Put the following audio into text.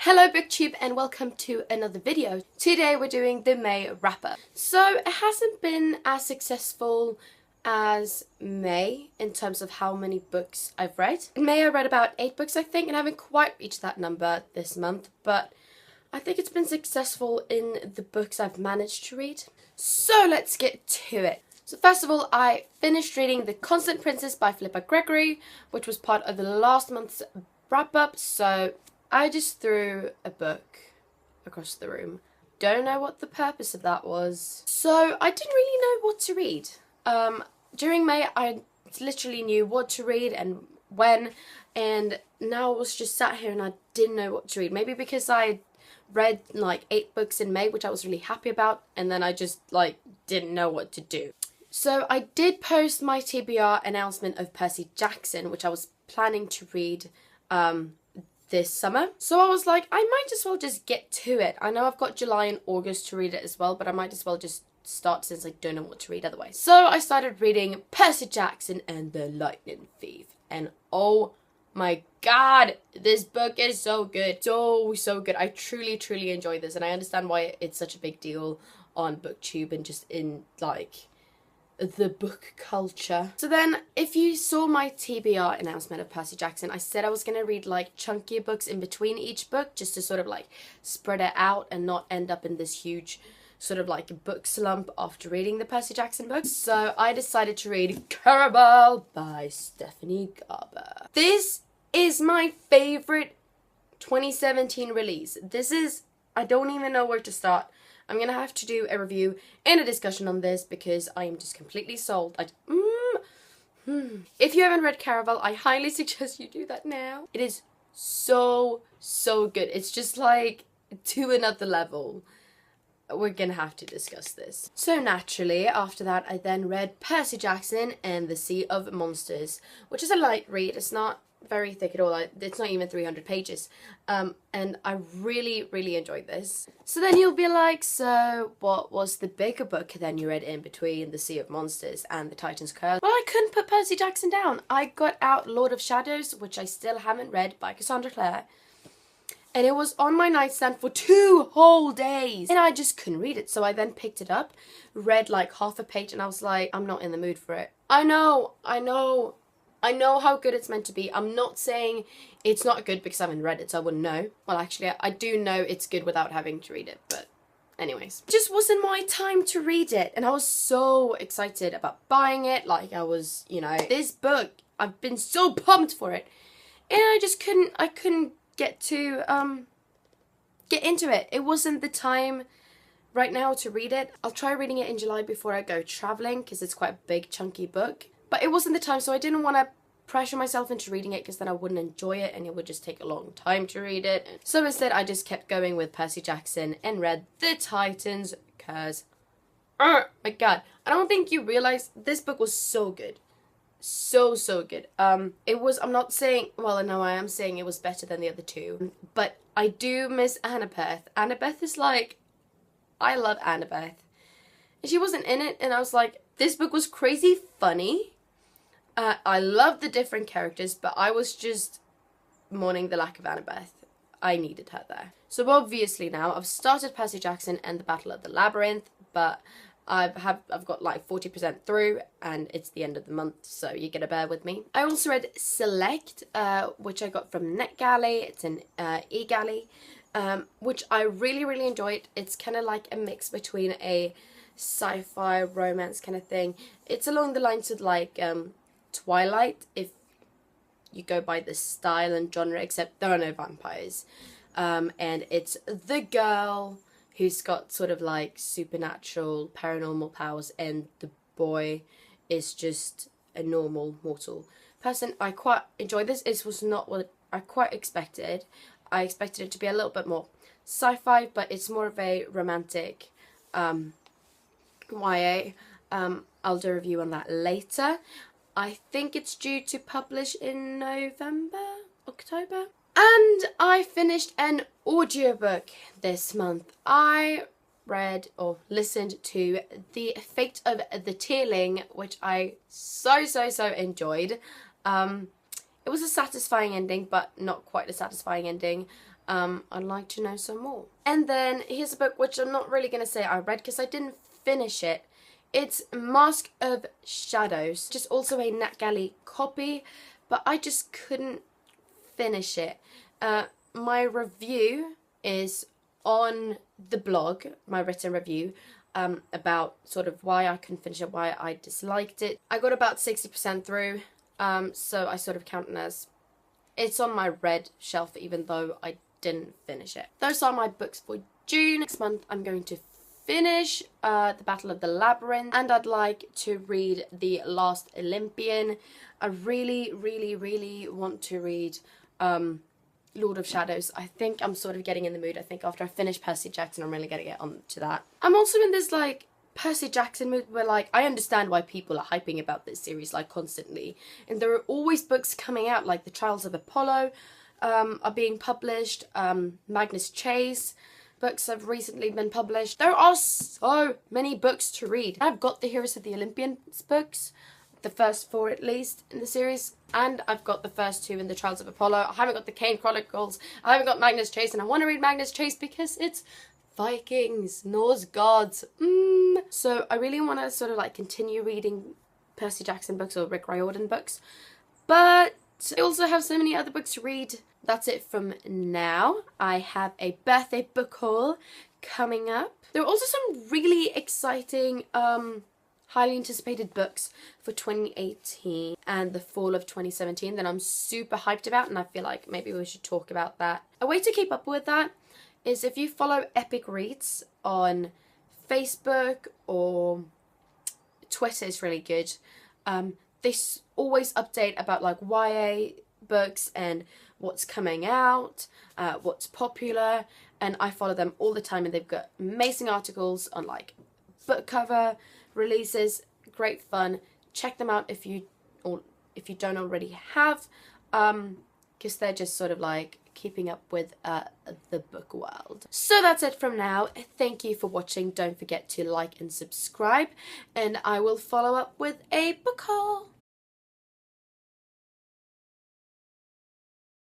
Hello BookTube and welcome to another video. Today we're doing the May wrap-up. So it hasn't been as successful as May in terms of how many books I've read. In May I read about 8 books I think, and I haven't quite reached that number this month, but I think it's been successful in the books I've managed to read. So let's get to it. So first of all, I finished reading The Constant Princess by Philippa Gregory, which was part of the last month's wrap-up, so I just threw a book across the room. Don't know what the purpose of that was. So I didn't really know what to read. During May, I literally knew what to read and when, and now I was just sat here and I didn't know what to read. Maybe because I read like 8 books in May, which I was really happy about, and then I just didn't know what to do. So I did post my TBR announcement of Percy Jackson, which I was planning to read this summer. So I was like, I might as well just get to it. I know I've got July and August to read it as well, but I might as well just start since I don't know what to read otherwise. So I started reading Percy Jackson and the Lightning Thief, and oh my god, this book is so good. So good. I truly enjoy this, and I understand why it's such a big deal on BookTube and just in the book culture. So then, if you saw my TBR announcement of Percy Jackson, I said I was going to read chunkier books in between each book just to sort of spread it out and not end up in this huge sort of book slump after reading the Percy Jackson books. So I decided to read Caraval by Stephanie Garber. This is my favorite 2017 release. I don't even know where to start. I'm going to have to do a review and a discussion on this because I am just completely sold. If you haven't read Caraval, I highly suggest you do that now. It is so good. It's just to another level. We're going to have to discuss this. So naturally, after that, I then read Percy Jackson and the Sea of Monsters, which is a light read. It's not very thick at all. It's not even 300 pages. And I really enjoyed this. So then you'll be like, so what was the bigger book then you read in between The Sea of Monsters and The Titan's Curse? Well, I couldn't put Percy Jackson down. I got out Lord of Shadows, which I still haven't read, by Cassandra Clare. And it was on my nightstand for 2 whole days. And I just couldn't read it. So I then picked it up, read half a page, and I was like, I'm not in the mood for it. I know how good it's meant to be. I'm not saying it's not good because I haven't read it, so I wouldn't know. Well, actually, I do know it's good without having to read it, but anyways. It just wasn't my time to read it, and I was so excited about buying it. I was, this book, I've been so pumped for it. And I just couldn't get to, get into it. It wasn't the time right now to read it. I'll try reading it in July before I go traveling, because it's quite a big, chunky book. But it wasn't the time, so I didn't want to pressure myself into reading it because then I wouldn't enjoy it and it would just take a long time to read it. So instead, I just kept going with Percy Jackson and read The Titan's Curse. Oh my god. I don't think you realize this book was so good. So good. I'm not saying, well, no, I am saying it was better than the other 2. But I do miss Annabeth. Annabeth is I love Annabeth. And she wasn't in it, and I was like, this book was crazy funny. I love the different characters, but I was just mourning the lack of Annabeth. I needed her there. So obviously now I've started Percy Jackson and the Battle of the Labyrinth, but I've got 40% through, and it's the end of the month, so you gotta bear with me. I also read Select, which I got from NetGalley. It's an eGalley, which I really enjoyed. It's kind of like a mix between a sci-fi romance kind of thing. It's along the lines of Twilight, if you go by the style and genre, except there are no vampires. And it's the girl who's got sort of supernatural, paranormal powers, and the boy is just a normal mortal person. I quite enjoyed this. This was not what I quite expected. I expected it to be a little bit more sci-fi, but it's more of a romantic YA. I'll do a review on that later. I think it's due to publish in October. And I finished an audiobook this month. I read or listened to The Fate of the Tearling, which I so enjoyed. It It was a satisfying ending, but not quite a satisfying ending. I'd like to know some more. And then here's a book which I'm not really going to say I read because I didn't finish it. It's Mask of Shadows, just also a NetGalley copy, but I just couldn't finish it. My review is on the blog, my written review, about sort of why I couldn't finish it, why I disliked it. I got about 60% through, so I sort of count it as it's on my read shelf even though I didn't finish it. Those are my books for June. Next month I'm going to finish The Battle of the Labyrinth, and I'd like to read The Last Olympian. I really, really, really want to read Lord of Shadows. I think I'm sort of getting in the mood. I think after I finish Percy Jackson, I'm really going to get on to that. I'm also in this, like, Percy Jackson mood where, like, I understand why people are hyping about this series, like, constantly. And there are always books coming out, like The Trials of Apollo are being published. Magnus Chase books have recently been published. There are so many books to read. I've got the Heroes of the Olympians books, the first 4 at least in the series, and I've got the first 2 in the Trials of Apollo. I haven't got the Kane Chronicles, I haven't got Magnus Chase, and I want to read Magnus Chase because it's Vikings, Norse gods. So I really want to sort of like continue reading Percy Jackson books or Rick Riordan books, but I also have so many other books to read. That's it from now. I have a birthday book haul coming up. There are also some really exciting highly anticipated books for 2018 and the fall of 2017 that I'm super hyped about, and I feel like maybe we should talk about that. A way to keep up with that is if you follow Epic Reads on Facebook or Twitter is really good. They always update about like YA books and what's coming out, what's popular, and I follow them all the time, and they've got amazing articles on like book cover releases. Great fun. Check them out if you don't already have, because they're just sort of like keeping up with the book world. So that's it from now. Thank you for watching. Don't forget to like and subscribe, and I will follow up with a book haul.